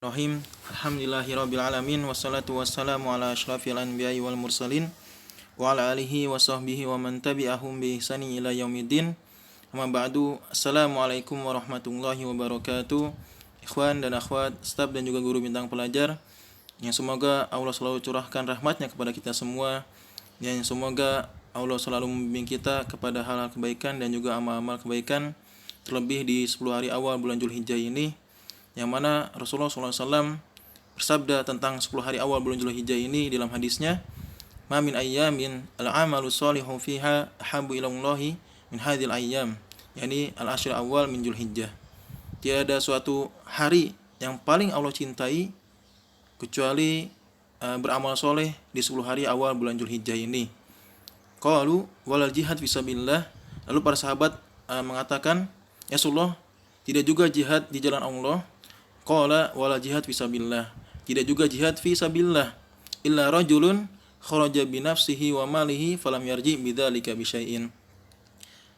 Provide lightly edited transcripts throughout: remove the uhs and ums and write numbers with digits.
Bismillahirrahmanirrahim. Alhamdulillahirabbil alamin wassalatu wassalamu ala asyrafil anbiya'i wal mursalin wa ala alihi wa sahbihi wa man tabi'ahum bi ihsanin ila yaumiddin. Amma ba'du. Assalamualaikum warahmatullahi wabarakatuh. Ikhwan dan akhwat, staf dan juga guru bintang pelajar, yang semoga Allah selalu curahkan rahmatnya kepada kita semua, yang semoga Allah selalu membimbing kita kepada hal-hal kebaikan dan juga amal-amal kebaikan, terlebih di 10 hari awal bulan Dzulhijjah ini, yang mana Rasulullah SAW bersabda tentang 10 hari awal bulan Dzulhijjah ini dalam hadisnya, "Ma min ayyamin al-amalu shalihu fiha ahabbu ila Allahi min hadhil ayyam," yakni al-ashr awal min Dzulhijjah. Tiada suatu hari yang paling Allah cintai kecuali beramal soleh di 10 hari awal bulan Dzulhijjah ini. Qalu walal jihad fisabilillah. Lalu para sahabat mengatakan, "Ya Rasulullah, tidak juga jihad di jalan Allah?" Qala wala jihad fisabilillah. Tidak juga jihad fisabilillah illa rajulun kharaja bi nafsihi wa malihi falam yarji bidzalika bi syai'in.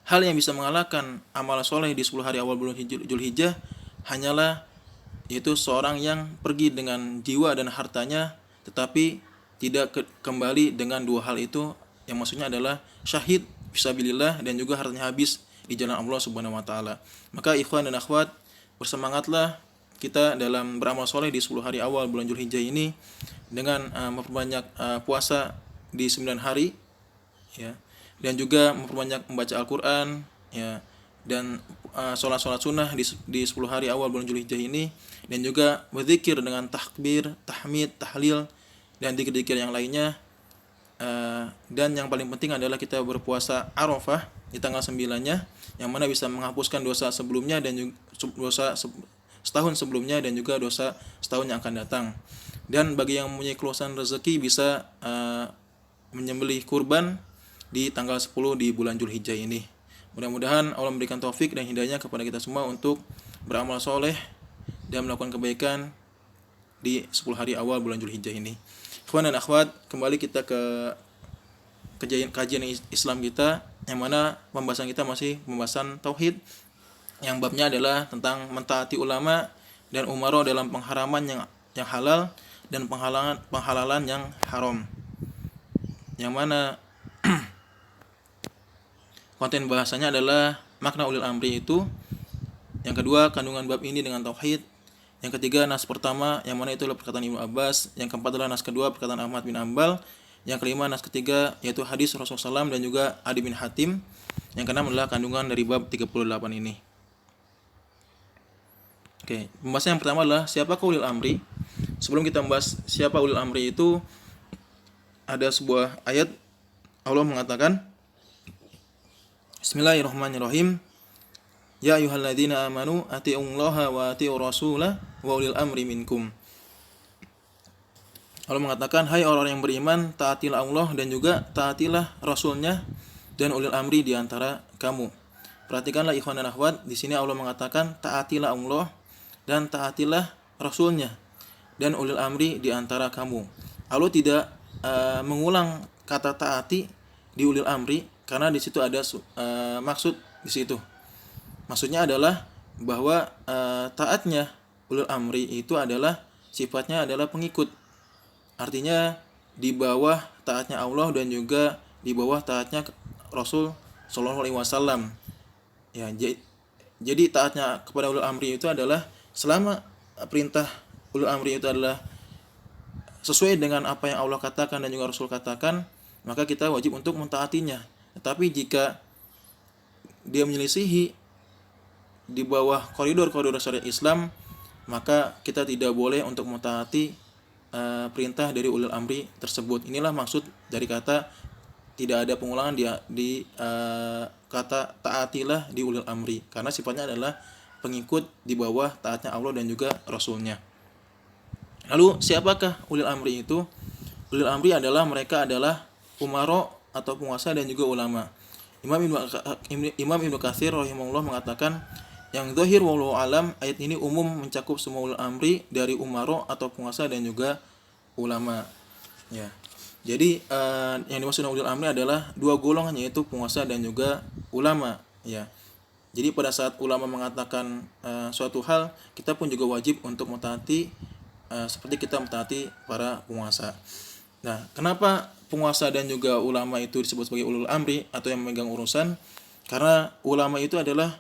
Hal yang bisa mengalahkan amal soleh di 10 hari awal bulan Dzulhijjah hanyalah yaitu seorang yang pergi dengan jiwa dan hartanya tetapi tidak kembali dengan dua hal itu, yang maksudnya adalah syahid fisabilillah dan juga hartanya habis di jalan Allah Subhanahu wa taala. Maka ikhwan dan akhwat, bersemangatlah kita dalam beramal soleh di 10 hari awal bulan Dzulhijjah ini dengan memperbanyak puasa di 9 hari ya, dan juga memperbanyak membaca Al-Qur'an ya, dan sholat sunnah di 10 hari awal bulan Dzulhijjah ini, dan juga berzikir dengan takbir, tahmid, tahlil dan zikir-zikir yang lainnya. Dan yang paling penting adalah kita berpuasa Arafah di tanggal 9-nya, yang mana bisa menghapuskan dosa sebelumnya dan juga dosa setahun sebelumnya dan juga dosa setahun yang akan datang. Dan bagi yang mempunyai keluasan rezeki bisa menyembelih kurban di tanggal 10 di bulan Dzulhijjah ini. Mudah-mudahan Allah memberikan taufik dan hidayahnya kepada kita semua untuk beramal soleh dan melakukan kebaikan di 10 hari awal bulan Dzulhijjah ini. Ikhwan dan akhwat, kembali kita ke kajian Islam kita, yang mana pembahasan kita masih pembahasan tauhid, yang babnya adalah tentang mentaati ulama dan umara dalam pengharaman yang halal dan penghalalan yang haram. Yang mana konten bahasanya adalah makna ulil amri itu. Yang kedua, kandungan bab ini dengan tauhid. Yang ketiga, nas pertama, yang mana itu adalah perkataan Ibnu Abbas. Yang keempat adalah nas kedua, perkataan Ahmad bin Ambal. Yang kelima, nas ketiga, yaitu hadis Rasulullah SAW dan juga Adi bin Hatim. Yang keenam adalah kandungan dari bab 38 ini. Oke, pembahasan yang pertama adalah siapakah ulil amri. Sebelum kita membahas siapa ulil amri itu, ada sebuah ayat Allah mengatakan, Bismillahirrahmanirrahim. Ya ayyuhalladzina amanu atiiullaha wa atiiur rasulah wa ulil amri minkum. Allah mengatakan, hai orang-orang yang beriman, taatilah Allah dan juga taatilah Rasulnya dan ulil amri di antara kamu. Perhatikanlah ikhwan dan akhwat, di sini Allah mengatakan taatilah Allah dan taatilah Rasulnya dan ulil amri di antara kamu. Allah tidak mengulang kata taati di ulil amri karena di situ ada maksud di situ. Maksudnya adalah bahwa taatnya ulil amri itu adalah sifatnya adalah pengikut. Artinya di bawah taatnya Allah dan juga di bawah taatnya Rasul Shallallahu Alaihi Wasallam. Ya, jadi taatnya kepada ulil amri itu adalah selama perintah ulil amri itu adalah sesuai dengan apa yang Allah katakan dan juga Rasul katakan, maka kita wajib untuk mentaatinya. Tetapi jika dia menyelisihi di bawah koridor-koridor syariat Islam, maka kita tidak boleh untuk mentaati perintah dari ulil amri tersebut. Inilah maksud dari kata tidak ada pengulangan di kata taatilah di ulil amri, karena sifatnya adalah pengikut di bawah taatnya Allah dan juga Rasulnya. Lalu siapakah ulil amri itu? Ulil amri adalah mereka adalah umara atau penguasa dan juga ulama. Imam Ibnu Katsir rahimahullah mengatakan, yang zahir wallahu alam, ayat ini umum mencakup semua ulil amri dari umara atau penguasa dan juga ulama. Ya. Jadi yang dimaksud ulil amri adalah dua golongan, yaitu penguasa dan juga ulama. Ya. Jadi pada saat ulama mengatakan suatu hal, kita pun juga wajib untuk mentaati seperti kita mentaati para penguasa. Nah, kenapa penguasa dan juga ulama itu disebut sebagai ulul amri atau yang memegang urusan? Karena ulama itu adalah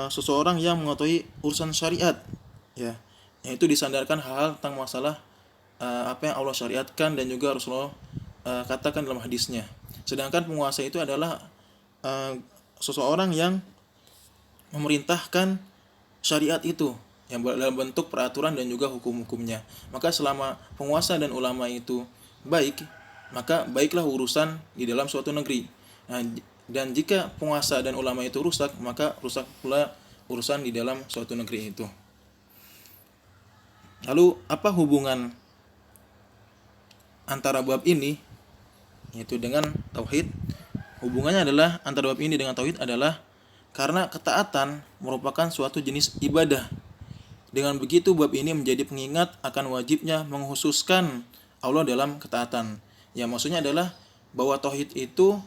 seseorang yang mengetahui urusan syariat, ya, yang itu disandarkan hal-hal tentang masalah apa yang Allah syariatkan dan juga Rasulullah katakan dalam hadisnya. Sedangkan penguasa itu adalah uh, seseorang yang memerintahkan syariat itu yang dalam bentuk peraturan dan juga hukum-hukumnya. Maka selama penguasa dan ulama itu baik, maka baiklah urusan di dalam suatu negeri. Nah, dan jika penguasa dan ulama itu rusak, maka rusak pula urusan di dalam suatu negeri itu. Lalu apa hubungan antara bab ini yaitu dengan tauhid? Hubungannya adalah antara bab ini dengan tauhid adalah karena ketaatan merupakan suatu jenis ibadah. Dengan begitu bab ini menjadi pengingat akan wajibnya menghususkan Allah dalam ketaatan. Ya, maksudnya adalah bahwa tauhid itu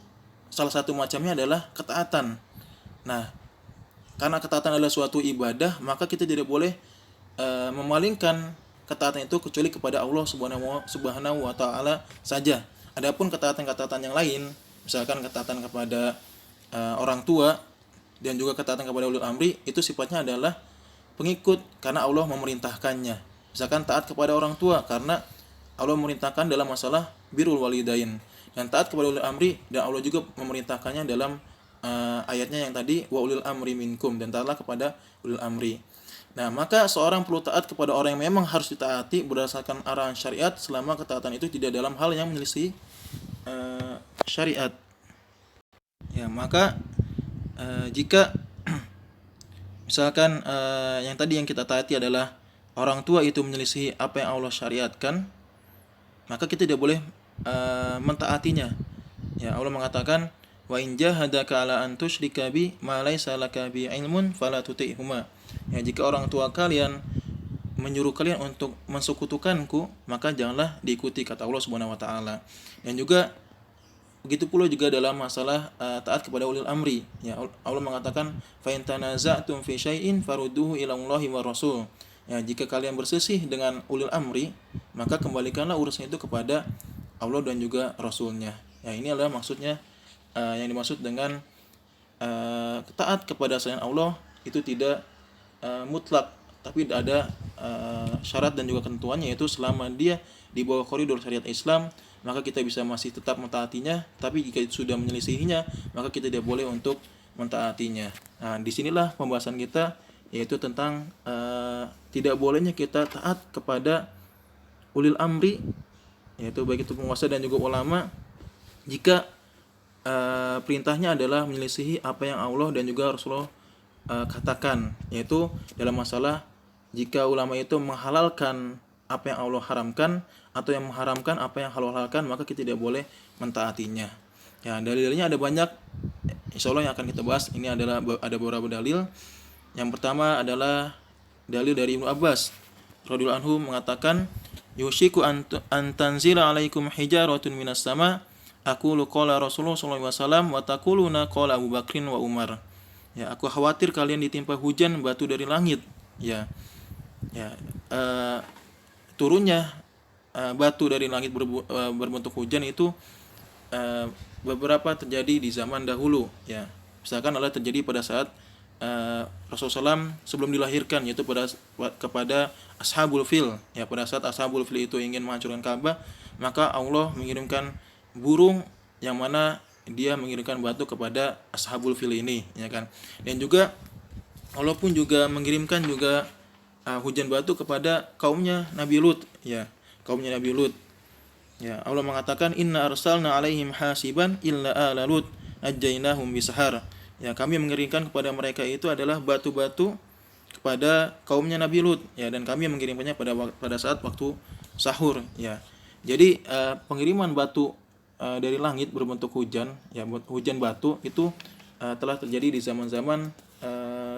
salah satu macamnya adalah ketaatan. Nah, karena ketaatan adalah suatu ibadah, maka kita tidak boleh memalingkan ketaatan itu kecuali kepada Allah Subhanahu wa taala saja. Adapun ketaatan-ketaatan yang lain, misalkan ketaatan kepada orang tua dan juga ketaatan kepada ulul amri, itu sifatnya adalah pengikut karena Allah memerintahkannya. Misalkan taat kepada orang tua karena Allah memerintahkan dalam masalah birrul walidain, dan taat kepada ulul amri dan Allah juga memerintahkannya dalam ayatnya yang tadi wa ulil amri minkum, dan taatlah kepada ulul amri. Nah, maka seorang perlu taat kepada orang yang memang harus ditaati berdasarkan arahan syariat selama ketaatan itu tidak dalam hal yang menyelisih syariat. Ya, maka jika misalkan yang tadi yang kita taati adalah orang tua itu menyelisih apa yang Allah syariatkan, maka kita tidak boleh mentaatinya. Ya, Allah mengatakan wa in jahadaka ala an tusyrika bi ma laysa laka bi ilmun fala tuti'huma. Ya, jika orang tua kalian menyuruh kalian untuk mensekutukanku, maka janganlah diikuti, kata Allah Subhanahu wa taala. Dan juga begitu pula juga dalam masalah taat kepada ulil amri. Ya, Allah mengatakan fa in tanaza'tum fi syai'in farudduhu ila Allahi wa rasul. Ya, jika kalian berselisih dengan ulil amri, maka kembalikanlah urusan itu kepada Allah dan juga Rasulnya. Ya, ini adalah maksudnya yang dimaksud dengan taat kepada selain Allah itu tidak mutlak, tapi ada syarat dan juga ketentuannya, yaitu selama dia di bawah koridor syariat Islam, maka kita bisa masih tetap mentaatinya. Tapi jika sudah menyelisihinya, maka kita tidak boleh untuk mentaatinya. Nah, disinilah pembahasan kita, yaitu tentang tidak bolehnya kita taat kepada ulil amri, yaitu baik itu penguasa dan juga ulama, jika perintahnya adalah menyelisihi apa yang Allah dan juga Rasulullah katakan, yaitu dalam masalah jika ulama itu menghalalkan apa yang Allah haramkan atau yang mengharamkan apa yang Allah halalkan, maka kita tidak boleh mentaatinya. Ya, dalil-dalilnya ada banyak, insya Allah yang akan kita bahas. Ini adalah ada beberapa dalil. Yang pertama adalah dalil dari Ibnu Abbas radhiyallahu anhu mengatakan, yushiku an tanzila alaikum hijaratun minas sama, aqulu qala Rasulullah sallallahu alaihi wasallam wa taquluna qala Abu Bakrin wa Umar. Ya, aku khawatir kalian ditimpa hujan batu dari langit. Ya, ya, turunnya batu dari langit berbentuk hujan itu beberapa terjadi di zaman dahulu. Ya, misalkan adalah terjadi pada saat Rasulullah SAW sebelum dilahirkan, yaitu kepada Ashabul Fil. Ya, pada saat Ashabul Fil itu ingin menghancurkan Ka'bah, maka Allah mengirimkan burung yang mana dia mengirimkan batu kepada Ashabul Fil ini, ya kan. Dan juga Allah pun juga mengirimkan juga hujan batu kepada kaumnya Nabi Lut, ya, kaumnya Nabi Lut. Ya, Allah mengatakan inna arsalna alaihim hasiban illa ala Lut najjaynahum bisahar. Ya, kami mengirimkan kepada mereka itu adalah batu-batu kepada kaumnya Nabi Lut, ya, dan kami mengirimkannya pada saat waktu sahur, ya. Jadi pengiriman batu dari langit berbentuk hujan, ya, hujan batu itu telah terjadi di zaman-zaman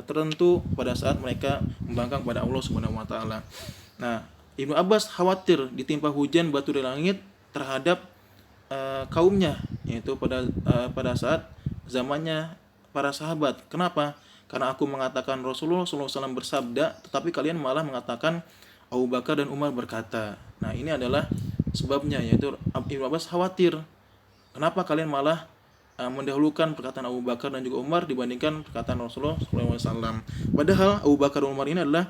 tertentu pada saat mereka membangkang pada Allah Subhanahu wa taala. Nah, Ibnu Abbas khawatir ditimpa hujan batu dari langit terhadap kaumnya, yaitu pada saat zamannya para sahabat. Kenapa? Karena aku mengatakan Rasulullah SAW bersabda, tetapi kalian malah mengatakan Abu Bakar dan Umar berkata. Nah, ini adalah sebabnya, yaitu Ibnu Abbas khawatir, kenapa kalian malah mendahulukan perkataan Abu Bakar dan juga Umar dibandingkan perkataan Rasulullah SAW. Padahal Abu Bakar dan Umar ini adalah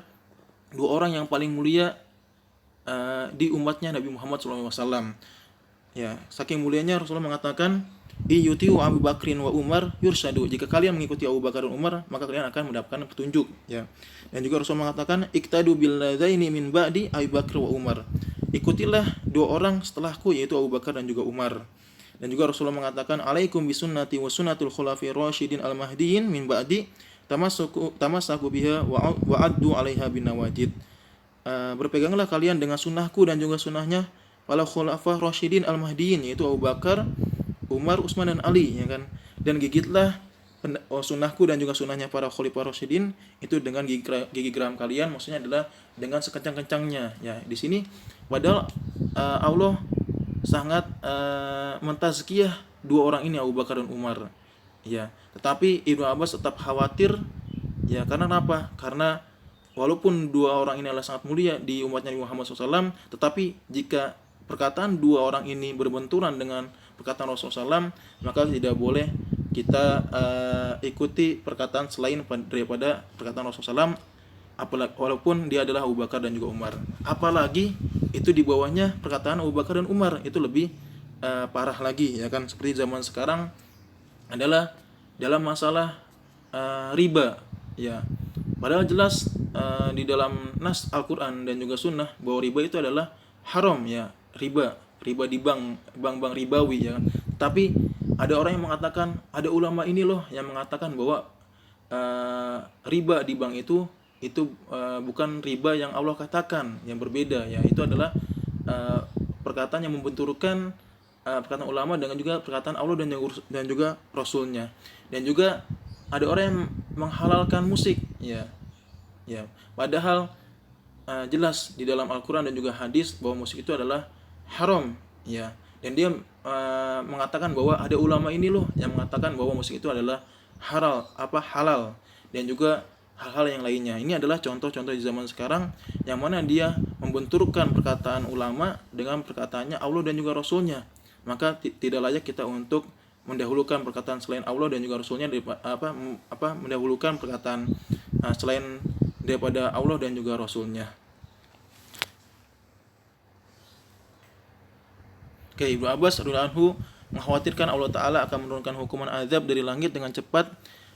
dua orang yang paling mulia di umatnya Nabi Muhammad SAW. Ya, saking mulianya Rasulullah mengatakan, "Iyutiu Abu Bakrin wa Umar yursadu." Jika kalian mengikuti Abu Bakar dan Umar, maka kalian akan mendapatkan petunjuk, ya. Dan juga Rasulullah mengatakan, "Iktadu bil ladzaini min ba'di Abu Bakar wa Umar." Ikutilah dua orang setelahku, yaitu Abu Bakar dan juga Umar. Dan juga Rasulullah mengatakan, "Alaikum bisunnati wa sunnatul khulafir rasyidin al-mahdiyyin min ba'di, tamassaku biha wa addu 'alaiha bin nawajid." Berpeganglah kalian dengan sunnahku dan juga sunnahnya para khulafah rasyidin al-mahdiyyin, yaitu Abu Bakar, Umar, Utsman dan Ali, ya kan? Dan gigitlah sunnahku dan juga sunnahnya para khalifah rasyidin itu dengan gigi geram kalian, maksudnya adalah dengan sekencang-kencangnya, ya. Di sini padahal Allah sangat mentazkiyah dua orang ini, Abu Bakar dan Umar, ya. Tetapi Ibnu Abbas tetap khawatir, ya. Karena apa? Karena walaupun dua orang ini adalah sangat mulia di umatnya Nabi Muhammad SAW, tetapi jika perkataan dua orang ini berbenturan dengan perkataan Rasulullah SAW, maka tidak boleh kita ikuti perkataan selain daripada perkataan Rasulullah SAW, walaupun dia adalah Abu Bakar dan juga Umar. Apalagi itu di bawahnya perkataan Abu Bakar dan Umar, itu lebih parah lagi, ya kan? Seperti zaman sekarang adalah dalam masalah riba, ya. Padahal jelas di dalam nas Al-Quran dan juga Sunnah bahwa riba itu adalah haram, ya. Riba di bank ribawi, ya. Tapi ada orang yang mengatakan, ada ulama ini loh yang mengatakan bahwa riba di bank itu bukan riba yang Allah katakan, yang berbeda, ya. Itu adalah perkataan yang membenturkan perkataan ulama dengan juga perkataan Allah dan juga Rasulnya. Dan juga ada orang yang menghalalkan musik, ya. Padahal jelas di dalam Al-Quran dan juga hadis bahwa musik itu adalah haram, ya. Dan dia mengatakan bahwa ada ulama ini loh yang mengatakan bahwa musik itu adalah halal, dan juga hal-hal yang lainnya. Ini adalah contoh-contoh di zaman sekarang yang mana dia membenturkan perkataan ulama dengan perkataannya Allah dan juga Rasulnya. Maka tidak layak kita untuk mendahulukan perkataan selain Allah dan juga Rasulnya mendahulukan perkataan selain daripada Allah dan juga Rasulnya. Oke, Ibnu Abbas radhiyallahu anhu mengkhawatirkan Allah Ta'ala akan menurunkan hukuman azab dari langit dengan cepat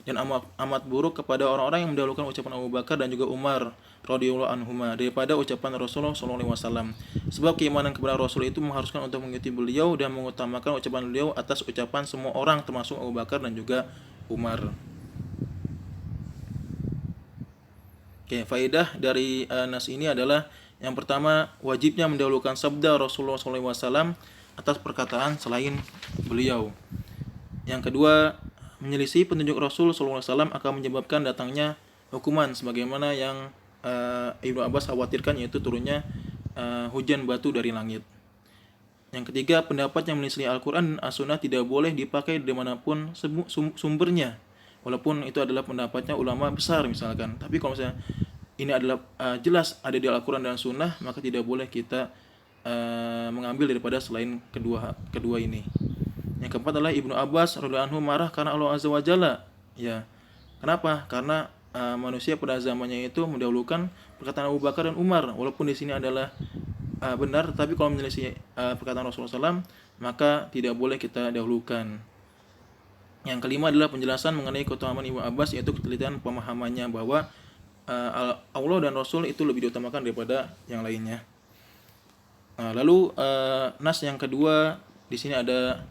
dan amat buruk kepada orang-orang yang mendahulukan ucapan Abu Bakar dan juga Umar radhiyallahu anhuma daripada ucapan Rasulullah SAW. Sebab keimanan kepada Rasul itu mengharuskan untuk mengikuti beliau dan mengutamakan ucapan beliau atas ucapan semua orang, termasuk Abu Bakar dan juga Umar. Oke, faedah dari nas ini adalah yang pertama, wajibnya mendahulukan sabda Rasulullah SAW atas perkataan selain beliau. Yang kedua, menyelisih petunjuk Rasul SAW akan menyebabkan datangnya hukuman sebagaimana yang Ibnu Abbas khawatirkan, yaitu turunnya hujan batu dari langit. Yang ketiga, pendapat yang menyelisih Al-Quran dan As-Sunnah tidak boleh dipakai dimanapun sumbernya, walaupun itu adalah pendapatnya ulama besar misalkan. Tapi kalau misalnya ini adalah jelas ada di Al-Quran dan Sunnah, maka tidak boleh kita mengambil daripada selain kedua ini. Yang keempat adalah Ibnu Abbas radhiyallahu anhu marah karena Allah Azza wa Jalla, ya. Kenapa? Karena manusia pada zamannya itu mendahulukan perkataan Abu Bakar dan Umar, walaupun di sini adalah benar, tapi kalau menyelisih perkataan Rasulullah SAW, maka tidak boleh kita dahulukan. Yang kelima adalah penjelasan mengenai keutamaan Ibnu Abbas, yaitu ketelitian pemahamannya bahwa Allah dan Rasul itu lebih diutamakan daripada yang lainnya. Lalu nas yang kedua di sini ada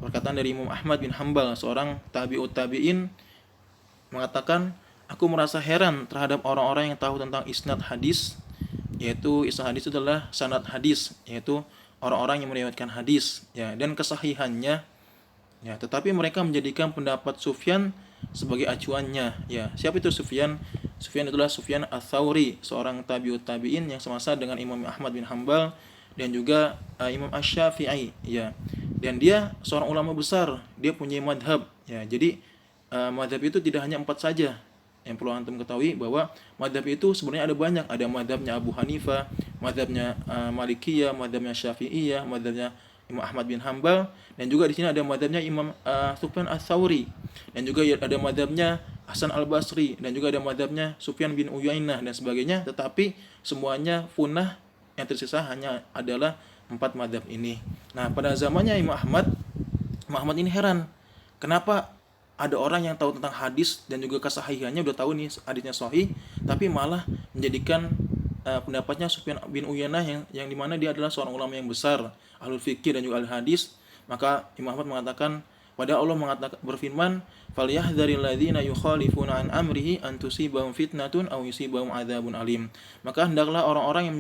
perkataan dari Imam Ahmad bin Hanbal, seorang tabi'ut tabi'in, mengatakan, aku merasa heran terhadap orang-orang yang tahu tentang isnad hadis, yaitu isnad hadis itu adalah sanad hadis, yaitu orang-orang yang meriwayatkan hadis, ya, dan kesahihannya, ya, tetapi mereka menjadikan pendapat Sufyan sebagai acuannya, ya. Siapa itu Sufyan? Sufyan itulah Sufyan Ats-Tsauri, seorang tabi'ut tabi'in yang semasa dengan Imam Ahmad bin Hanbal dan juga Imam Asy-Syafi'i, ya. Dan dia seorang ulama besar, dia punya madhab, ya. Jadi madhab itu tidak hanya 4 saja, yang perlu antum ketahui bahwa madhab itu sebenarnya ada banyak. Ada madhabnya Abu Hanifah, madhabnya Malikiyah, madhabnya Syafi'iyah, madhabnya Imam Ahmad bin Hambal, dan juga di sini ada madhabnya Imam Sufyan Ats-Tsauri, dan juga ada madhabnya Hasan Al-Basri, dan juga ada madhabnya Sufyan bin Uyainah dan sebagainya. Tetapi semuanya punah, yang tersisa hanya adalah 4 madhab ini. Nah, pada zamannya Imam Ahmad ini heran, kenapa ada orang yang tahu tentang hadis dan juga kesahihannya, udah tahu nih hadisnya sahih, tapi malah menjadikan pendapatnya Sufyan bin Uyainah yang dimana dia adalah seorang ulama yang besar, ahlul fikih dan juga ahli hadis. Maka Imam Ahmad mengatakan, pada Allah mengatakan berfirman, "Falyahdharil ladzina yukhalifuna an amrihi an tusibahum fitnatun aw yusibahum adzabun alim." Maka hendaklah orang-orang yang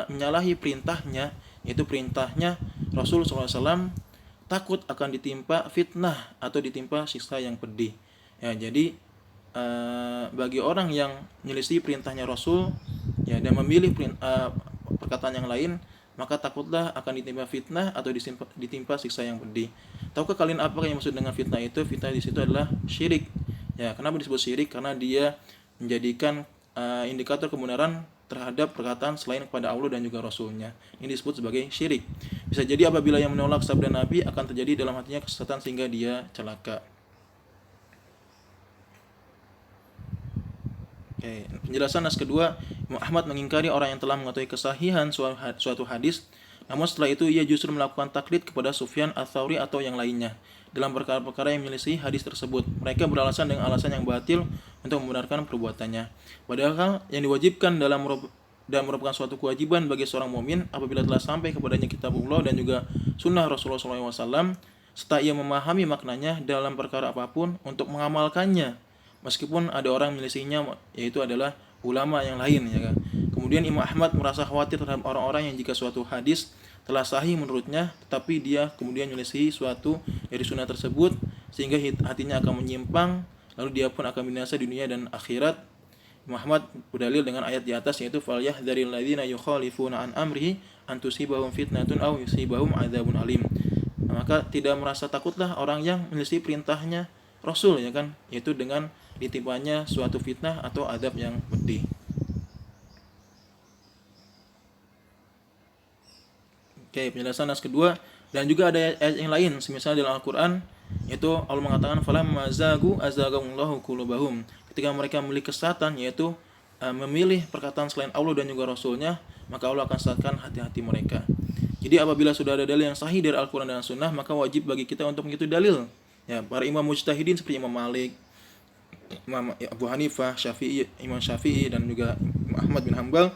menyalahi perintahnya, yaitu perintahnya Rasul SAW, takut akan ditimpa fitnah atau ditimpa siksa yang pedih. Ya, jadi bagi orang yang menyelisih perintahnya Rasul, ya, dan memilih perkataan yang lain, maka takutlah akan ditimpa fitnah atau ditimpa siksa yang pedih. Tahukah kalian apa yang maksud dengan fitnah itu? Fitnah di situ adalah syirik. Ya, kenapa disebut syirik? Karena dia menjadikan indikator kebenaran terhadap perkataan selain kepada Allah dan juga Rasulnya. Ini disebut sebagai syirik. Bisa jadi apabila yang menolak sabda Nabi akan terjadi dalam hatinya kesesatan sehingga dia celaka. Oke, penjelasan nas kedua, Imam Ahmad mengingkari orang yang telah mengetahui kesahihan suatu hadis, namun setelah itu ia justru melakukan taklid kepada Sufyan Ats-Tsauri atau yang lainnya dalam perkara-perkara yang menyelisih hadis tersebut. Mereka beralasan dengan alasan yang batil untuk membenarkan perbuatannya. Padahal yang diwajibkan dan merupakan suatu kewajiban bagi seorang mukmin apabila telah sampai kepadanya kitabullah dan juga sunnah Rasulullah SAW, serta ia memahami maknanya dalam perkara apapun untuk mengamalkannya, meskipun ada orang menyelisihinya, yaitu adalah ulama yang lain, ya kan. Kemudian Imam Ahmad merasa khawatir terhadap orang-orang yang jika suatu hadis telah sahih menurutnya, tetapi dia kemudian menyelisihi suatu dari sunnah tersebut sehingga hatinya akan menyimpang, lalu dia pun akan binasa di dunia dan akhirat. Imam Ahmad berdalil dengan ayat di atas, yaitu falyahdharil ladzina yukhalifuna an amrihi an tusibahum fitnatun aw yusibahum adzabun alim. Maka tidak merasa takutlah orang yang menyelisihi perintahnya Rasul, ya kan, yaitu dengan ditimpanya suatu fitnah atau adab yang pedih. Oke, penjelasan nas kedua, dan juga ada ayat yang lain semisal dalam Al-Qur'an, yaitu Allah mengatakan falamma zagu azagahumullahu qulubahum. Ketika mereka memilih kesesatan, yaitu memilih perkataan selain Allah dan juga Rasulnya, maka Allah akan sesatkan hati-hati mereka. Jadi apabila sudah ada dalil yang sahih dari Al-Qur'an dan Sunnah, maka wajib bagi kita untuk mengikuti dalil. Ya, para imam mujtahidin seperti Imam Malik, Imam Abu Hanifah, Imam Syafi'i dan juga Imam Ahmad bin Hambal,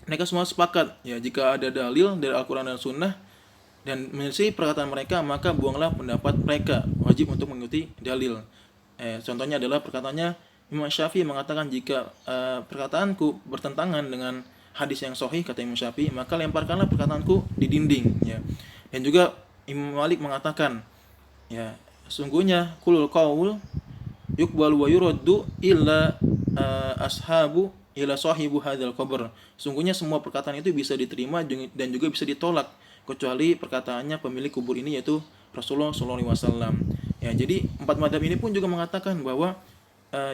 mereka semua sepakat, ya, jika ada dalil dari Al-Quran dan Sunnah dan menyelisih perkataan mereka, maka buanglah pendapat mereka, wajib untuk mengikuti dalil. Contohnya adalah perkataannya Imam Syafi'i mengatakan, jika perkataanku bertentangan dengan hadis yang sahih, kata Imam Syafi'i, maka lemparkanlah perkataanku di dinding, ya. Dan juga Imam Malik mengatakan, ya, sungguhnya kulul qaul yuqbalu wa yuraddu illa ashabu ila sahibu hadzal qabr. Sungguhnya semua perkataan itu bisa diterima dan juga bisa ditolak kecuali perkataannya pemilik kubur ini, yaitu Rasulullah SAW. Ya, jadi 4 madhab ini pun juga mengatakan bahwa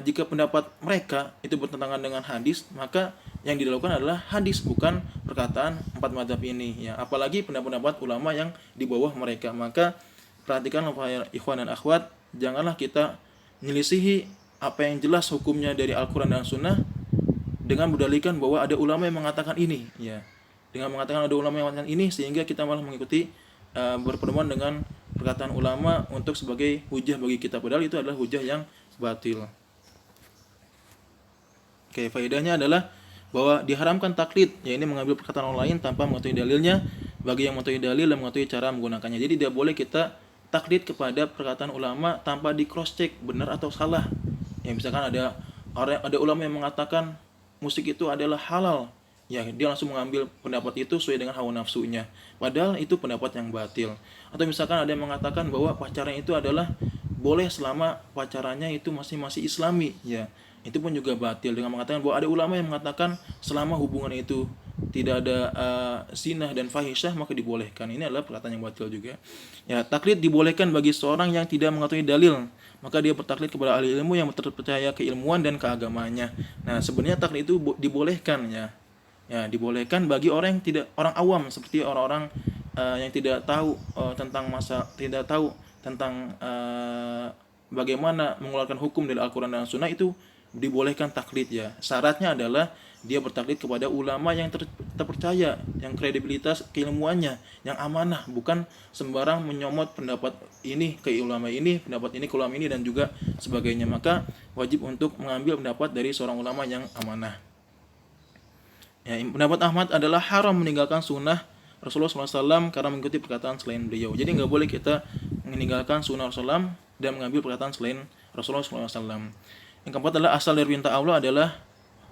jika pendapat mereka itu bertentangan dengan hadis, maka yang dilakukan adalah hadis, bukan perkataan 4 madhab ini, ya. Apalagi pendapat ulama yang di bawah mereka. Maka perhatikan wahai ikhwan dan akhwat, janganlah kita menyelisihi apa yang jelas hukumnya dari Al-Quran dan Sunnah dengan berdalilkan bahwa ada ulama yang mengatakan ini, ya. Dengan mengatakan ada ulama yang mengatakan ini, sehingga kita malah mengikuti berpedoman dengan perkataan ulama untuk sebagai hujah bagi kita, padahal itu adalah hujah yang batil. Oke, faedahnya adalah bahwa diharamkan taklid, ya, ini mengambil perkataan orang lain tanpa mengetahui dalilnya, bagi yang mengetahui dalil dan mengetahui cara menggunakannya. Jadi tidak boleh kita taklid kepada perkataan ulama tanpa di cross check benar atau salah. Ya, misalkan ada ulama yang mengatakan musik itu adalah halal, ya, dia langsung mengambil pendapat itu sesuai dengan hawa nafsunya, padahal itu pendapat yang batil. Atau misalkan ada yang mengatakan bahwa pacaran itu adalah boleh selama pacarannya itu masih islami, ya, itu pun juga batil, dengan mengatakan bahwa ada ulama yang mengatakan selama hubungan itu tidak ada zina dan fahisyah, maka dibolehkan. Ini adalah perkataan yang batil juga. Ya, taklid dibolehkan bagi seorang yang tidak mengetahui dalil, maka dia bertaklid kepada ahli ilmu yang terpercaya keilmuan dan keagamaannya. Nah, sebenarnya taklid itu dibolehkan ya. Ya, dibolehkan bagi orang yang tidak, orang awam seperti orang-orang yang tidak tahu tidak tahu tentang bagaimana mengeluarkan hukum dari Al-Qur'an dan Sunnah, itu dibolehkan taklid ya. Syaratnya adalah dia bertaklid kepada ulama yang terpercaya, yang kredibilitas keilmuannya, yang amanah, bukan sembarang menyomot pendapat ini ke ulama ini, pendapat ini ke ulama ini dan juga sebagainya. Maka wajib untuk mengambil pendapat dari seorang ulama yang amanah. Ya, pendapat Ahmad adalah haram meninggalkan sunnah Rasulullah SAW karena mengikuti perkataan selain beliau. Jadi nggak boleh kita meninggalkan sunnah Rasulullah dan mengambil perkataan selain Rasulullah SAW. Yang keempat adalah asal dari perintah Allah adalah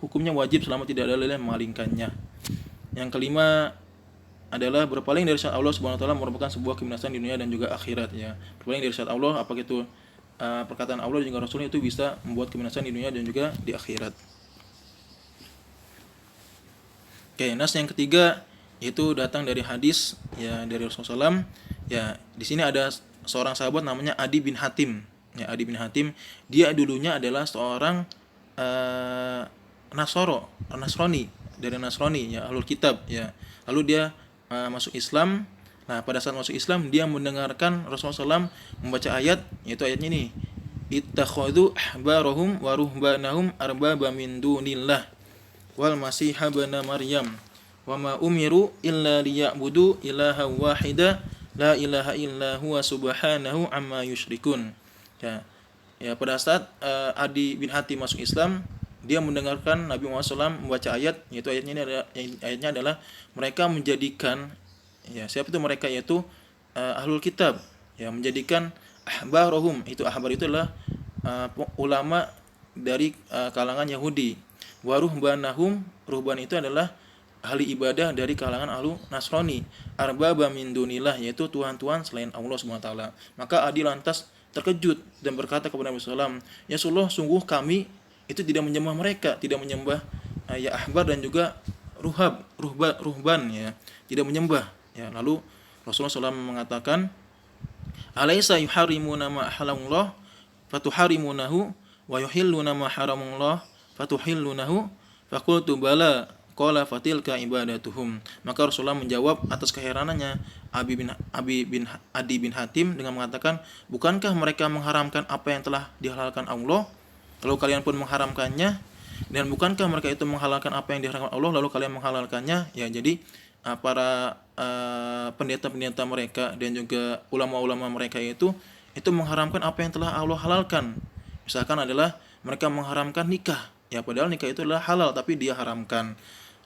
hukumnya wajib selama tidak ada dalil yang memalingkannya. Yang kelima adalah berpaling dari syariat Allah Subhanahu wa taala merupakan sebuah kebinasan di dunia dan juga akhirat ya. Berpaling dari syariat Allah, apakah itu perkataan Allah dan juga Rasulnya, itu bisa membuat kebinasan di dunia dan juga di akhirat. Oke, nas yang ketiga itu datang dari hadis ya dari Rasulullah SAW. Ya, di sini ada seorang sahabat namanya Adi bin Hatim. Ya, Adi bin Hatim, dia dulunya adalah seorang Nasrani, dari Nasrani ya, ahlul kitab ya. Lalu dia masuk Islam. Nah, pada saat masuk Islam dia mendengarkan Rasulullah SAW membaca ayat, yaitu ayatnya ini, ittakhadhu ahbarahum wa ruhbanahum arbaba min dunillah wal masih ibna maryam wa ma umiru illa liya'budu ilaha wahida la ilaha illa huwa subhanahu amma yusyrikun. Ya, ya pada saat Adi bin Hatim masuk Islam, dia mendengarkan Nabi Muhammad SAW membaca ayat, yaitu ayatnya adalah mereka menjadikan ya, siapa itu mereka, yaitu ahlul kitab ya, menjadikan ahbarahum, itu ahbar itu adalah ulama dari kalangan Yahudi, wa ruhbanahum, ruhban itu adalah ahli ibadah dari kalangan ahlu Nasrani, arbaba min dunillah, yaitu tuhan-tuhan selain Allah SWT. Maka Adi lantas terkejut dan berkata kepada Nabi SAW, ya Rasulullah, sungguh kami itu tidak menyembah mereka, tidak menyembah ya ahbar dan juga ruhban ya, tidak menyembah ya. Lalu Rasulullah SAW mengatakan, alaysa yuharrimuna ma halallah fatuharrimunahu wa yuhilluna ma haramullah fatuhillunahu, faqultu bala qala fatilka ibadatuhum. Maka Rasulullah menjawab atas keheranannya Adi bin Hatim dengan mengatakan, bukankah mereka mengharamkan apa yang telah dihalalkan Allah, lalu kalian pun mengharamkannya, dan bukankah mereka itu menghalalkan apa yang diharamkan Allah lalu kalian menghalalkannya ya. Jadi para pendeta-pendeta mereka dan juga ulama-ulama mereka itu mengharamkan apa yang telah Allah halalkan. Misalkan adalah mereka mengharamkan nikah ya, padahal nikah itu adalah halal tapi dia haramkan.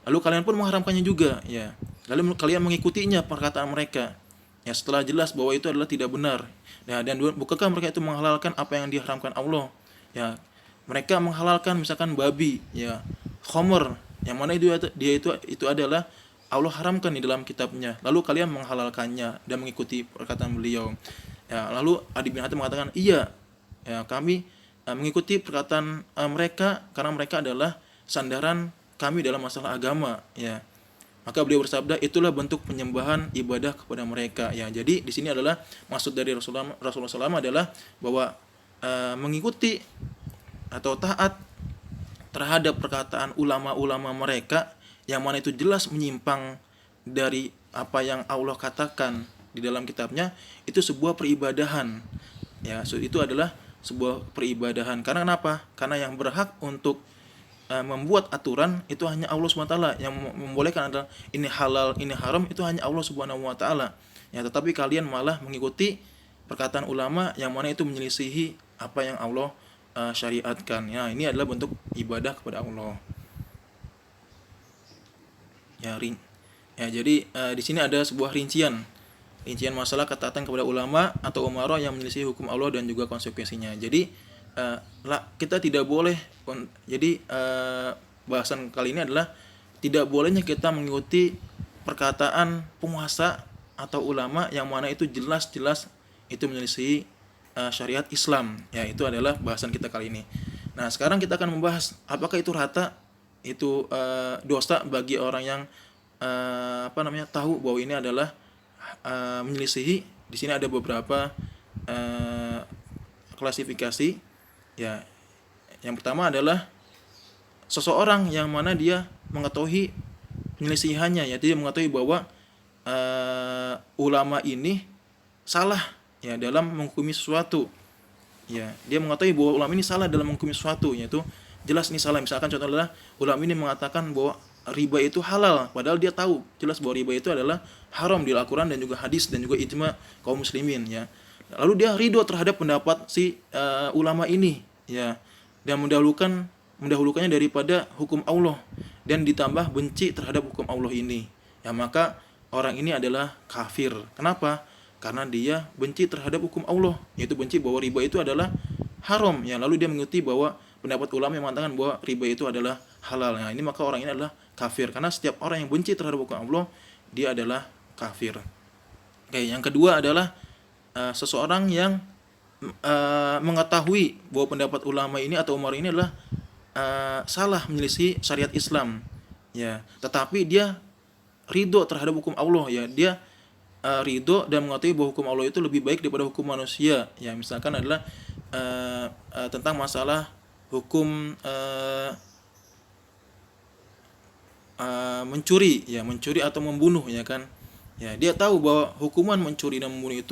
Lalu kalian pun mengharamkannya juga ya. Lalu kalian mengikutinya perkataan mereka ya, setelah jelas bahwa itu adalah tidak benar. Nah, dan bukankah mereka itu menghalalkan apa yang diharamkan Allah ya. Mereka menghalalkan misalkan babi ya, khamr, yang mana itu adalah Allah haramkan di dalam kitabnya, lalu kalian menghalalkannya dan mengikuti perkataan beliau ya. Lalu Adi bin Hatim mengatakan, iya ya, kami mengikuti perkataan mereka karena mereka adalah sandaran kami dalam masalah agama ya. Maka beliau bersabda, itulah bentuk penyembahan ibadah kepada mereka ya. Jadi di sini adalah maksud dari Rasulullah SAW adalah bahwa mengikuti atau taat terhadap perkataan ulama-ulama mereka yang mana itu jelas menyimpang dari apa yang Allah katakan di dalam kitabnya, itu sebuah peribadahan ya. Itu adalah sebuah peribadahan. Karena kenapa? Karena yang berhak untuk membuat aturan itu hanya Allah SWT. Yang membolehkan adalah ini halal, ini haram, itu hanya Allah SWT ya. Tetapi kalian malah mengikuti perkataan ulama yang mana itu menyelisihi apa yang Allah syariatkan ya. Ini adalah bentuk ibadah kepada Allah ya. Jadi di sini ada sebuah rincian masalah ketaatan kepada ulama atau umara yang menyelisih hukum Allah dan juga konsekuensinya. Jadi kita tidak boleh, jadi bahasan kali ini adalah tidak bolehnya kita mengikuti perkataan penguasa atau ulama yang mana itu jelas-jelas itu menyelisih syariat Islam ya. Itu adalah bahasan kita kali ini. Nah, sekarang kita akan membahas apakah itu rata itu dosa bagi orang yang tahu bahwa ini adalah menyelisihi. Di sini ada beberapa klasifikasi. Ya, yang pertama adalah seseorang yang mana dia mengetahui penyelisihannya, ya, dia mengetahui bahwa ulama ini salah, ya, dalam menghukumi sesuatu. Ya, dia mengetahui bahwa ulama ini salah dalam menghukumi sesuatu, yaitu jelas ini salah. Misalkan contoh adalah ulama ini mengatakan bahwa riba itu halal, padahal dia tahu jelas bahwa riba itu adalah haram di Al-Qur'an dan juga hadis dan juga ijma kaum muslimin, ya. Lalu dia ridho terhadap pendapat si ulama ini, ya, dan mendahulukannya daripada hukum Allah dan ditambah benci terhadap hukum Allah ini. Ya, maka orang ini adalah kafir. Kenapa? Karena dia benci terhadap hukum Allah, yaitu benci bahwa riba itu adalah haram, ya. Lalu dia mengikuti bahwa pendapat ulama yang mengatakan bahwa riba itu adalah halal. Nah, ini maka orang ini adalah kafir, karena setiap orang yang benci terhadap hukum Allah, dia adalah kafir. Oke, yang kedua adalah seseorang yang mengetahui bahwa pendapat ulama ini atau umar ini adalah salah, menyelisih syariat Islam, ya, tetapi dia ridho terhadap hukum Allah, ya, dia ridho dan mengetahui bahwa hukum Allah itu lebih baik daripada hukum manusia, ya. Misalkan adalah tentang masalah hukum mencuri, ya, mencuri atau membunuh, ya kan, ya, dia tahu bahwa hukuman mencuri dan membunuh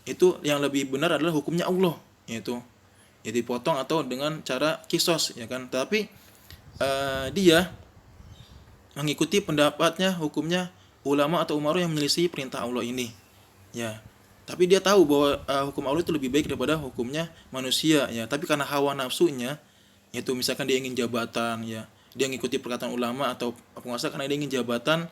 itu yang lebih benar adalah hukumnya Allah, yaitu ya dipotong atau dengan cara kisos, ya kan. Tapi dia mengikuti pendapatnya, hukumnya ulama atau umaroh yang menyelisih perintah Allah ini, ya. Tapi dia tahu bahwa hukum Allah itu lebih baik daripada hukumnya manusia, ya. Tapi karena hawa nafsunya, yaitu misalkan dia ingin jabatan, ya, dia mengikuti perkataan ulama atau penguasa karena dia ingin jabatan,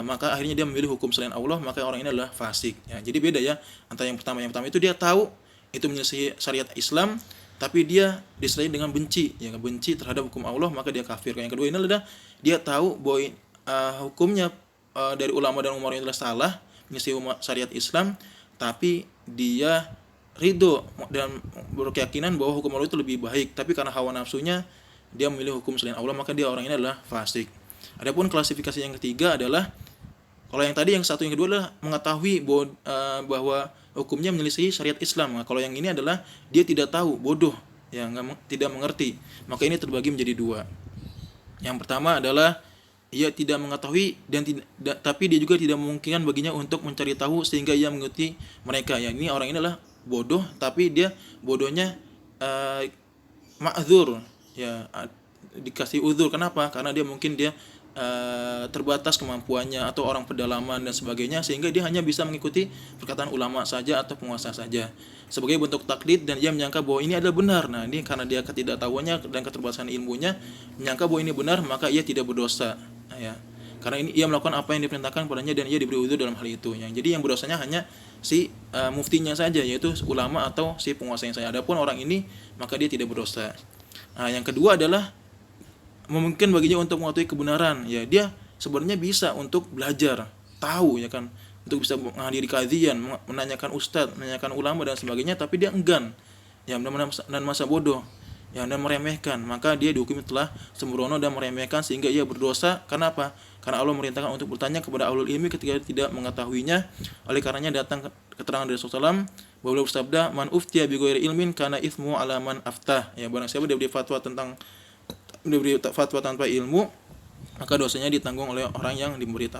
maka akhirnya dia memilih hukum selain Allah, maka orang ini adalah fasik, ya. Jadi beda, ya, antara yang pertama itu dia tahu itu menyelesaikan syariat Islam, tapi dia disertai dengan benci, ya, benci terhadap hukum Allah, maka dia kafir. Yang kedua ini adalah dia tahu bahwa hukumnya dari ulama dan umar itu adalah salah, menyelesaikan syariat Islam, tapi dia ridho dan berkeyakinan bahwa hukum Allah itu lebih baik, tapi karena hawa nafsunya dia memilih hukum selain Allah, maka dia orang ini adalah fasik. Adapun klasifikasi yang ketiga adalah, kalau yang tadi yang satu yang kedua adalah mengetahui bahwa hukumnya menyelisih syariat Islam. Nah, kalau yang ini adalah dia tidak tahu, bodoh, ya, tidak mengerti. Maka ini terbagi menjadi dua. Yang pertama adalah ia tidak mengetahui dan tapi dia juga tidak memungkinkan baginya untuk mencari tahu sehingga ia mengikuti mereka. Ya, ini orang ini adalah bodoh, tapi dia bodohnya ma'dzur, ya, dikasih uzur. Kenapa? Karena dia mungkin terbatas kemampuannya atau orang pedalaman dan sebagainya, sehingga dia hanya bisa mengikuti perkataan ulama saja atau penguasa saja sebagai bentuk taklid, dan dia menyangka bahwa ini adalah benar. Nah, ini karena dia ketidaktahuannya dan keterbatasan ilmunya, menyangka bahwa ini benar, maka ia tidak berdosa, ya, karena ini ia melakukan apa yang diperintahkan padanya dan ia diberi uzur dalam hal itu, ya. Jadi yang berdosanya hanya si muftinya saja, yaitu ulama atau si penguasanya saja. Adapun orang ini maka dia tidak berdosa. Nah, yang kedua adalah memungkinkan baginya untuk mengetahui kebenaran, ya, dia sebenarnya bisa untuk belajar, tahu, ya kan, untuk bisa menghadiri kajian, menanyakan ustadz, menanyakan ulama dan sebagainya, tapi dia enggan, ya, dan masa bodoh, ya, dan meremehkan, maka dia dihukumi telah sembrono dan meremehkan sehingga ia berdosa. Kenapa? Karena Allah merintahkan untuk bertanya kepada ahlul ilmi ketika tidak mengetahuinya. Oleh karenanya datang keterangan dari Rasulullah SAW, beliau bersabda, man uftiya bi ghairi ilmin kana itsmu ala man aftah, ya, barang siapa dia beri fatwa tanpa ilmu, maka dosanya ditanggung oleh orang yang memberi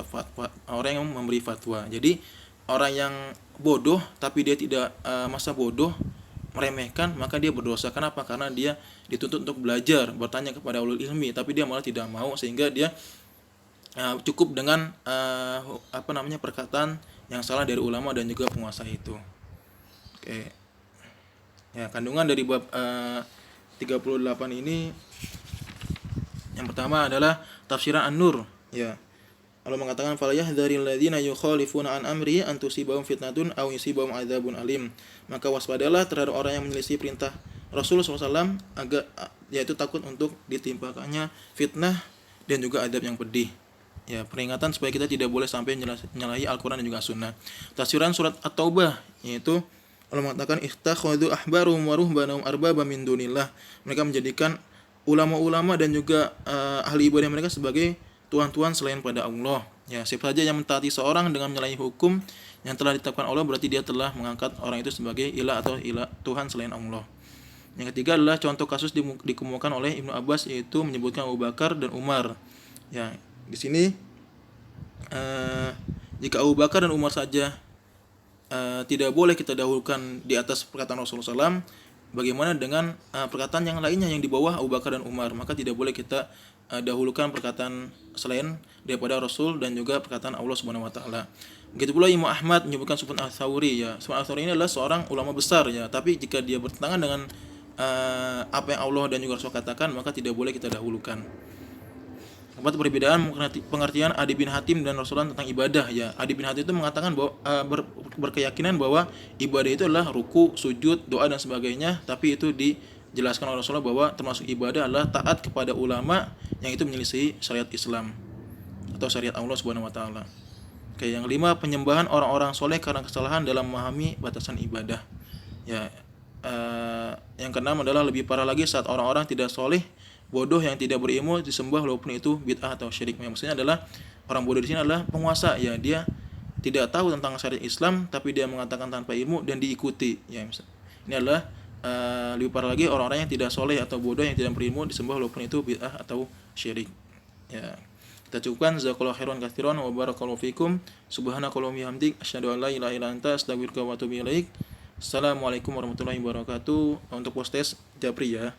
fatwa. Jadi orang yang bodoh tapi dia tidak masa bodoh, meremehkan, maka dia berdosa. Kenapa? Karena dia dituntut untuk belajar, bertanya kepada ulul ilmi, tapi dia malah tidak mau, sehingga dia cukup dengan perkataan yang salah dari ulama dan juga penguasa itu. Oke. Ya, kandungan dari bab 38 ini, yang pertama adalah tafsiran An-Nur, ya. Allah mengatakan fala yahdharil ladzina yukhalifuna an amri an tusibahum fitnatun aw yusibahum adzabun alim. Maka waspadalah terhadap orang yang menyelisih perintah Rasulullah SAW, yaitu takut untuk ditimpakannya fitnah dan juga adab yang pedih. Ya, peringatan supaya kita tidak boleh sampai menyalahi Al-Qur'an dan juga Sunnah. Tafsiran surat At-Taubah, yaitu Allah mengatakan ittakhadhu ahbarum wa ruhbanahum arbaba min dunillah. Mereka menjadikan ulama-ulama dan juga ahli ibadah mereka sebagai tuhan-tuhan selain pada Allah. Ya, siapa saja yang mentaati seorang dengan menyalahi hukum yang telah ditetapkan Allah, berarti dia telah mengangkat orang itu sebagai ilah atau ilah Tuhan selain Allah. Yang ketiga adalah contoh kasus dikemukakan oleh Ibnu Abbas, yaitu menyebutkan Abu Bakar dan Umar. Ya, di sini jika Abu Bakar dan Umar saja tidak boleh kita dahulukan di atas perkataan Rasulullah SAW, bagaimana dengan perkataan yang lainnya yang di bawah Abu Bakar dan Umar? Maka tidak boleh kita dahulukan perkataan selain daripada Rasul dan juga perkataan Allah Subhanahu wa taala. Begitu pula Imam Ahmad menyebutkan Sufyan Ats-Tsauri, ya. Sufyan Ats-Tsauri ini adalah seorang ulama besar, ya, tapi jika dia bertentangan dengan apa yang Allah dan juga Rasul katakan, maka tidak boleh kita dahulukan. Keempat, perbedaan pengertian Adi bin Hatim dan Rasulullah tentang ibadah, ya. Adi bin Hatim itu mengatakan bahwa berkeyakinan bahwa ibadah itu adalah ruku, sujud, doa dan sebagainya, tapi itu dijelaskan oleh Rasulullah bahwa termasuk ibadah adalah taat kepada ulama yang itu menyelisihi syariat Islam atau syariat Allah Subhanahu wa taala. Oke, yang kelima, penyembahan orang-orang soleh karena kesalahan dalam memahami batasan ibadah. Ya, yang keenam adalah lebih parah lagi saat orang-orang tidak soleh, bodoh yang tidak berilmu disembah walaupun itu bid'ah atau syirik. Maksudnya adalah orang bodoh di sini adalah penguasa, ya, dia tidak tahu tentang syariat Islam tapi dia mengatakan tanpa ilmu dan diikuti. Ya, ini adalah lebih parah lagi orang-orang yang tidak soleh atau bodoh yang tidak berilmu disembah walaupun itu bid'ah atau syirik. Ya. Kita cukupkan. Jazakallahu khairan katsiran wa barakallahu fikum. Subhanakallahumma wa bihamdik asyhadu an la ilaha illa anta astaghfiruka wa atubu ilaik. Assalamualaikum warahmatullahi wabarakatuh. Untuk post test Japri, ya.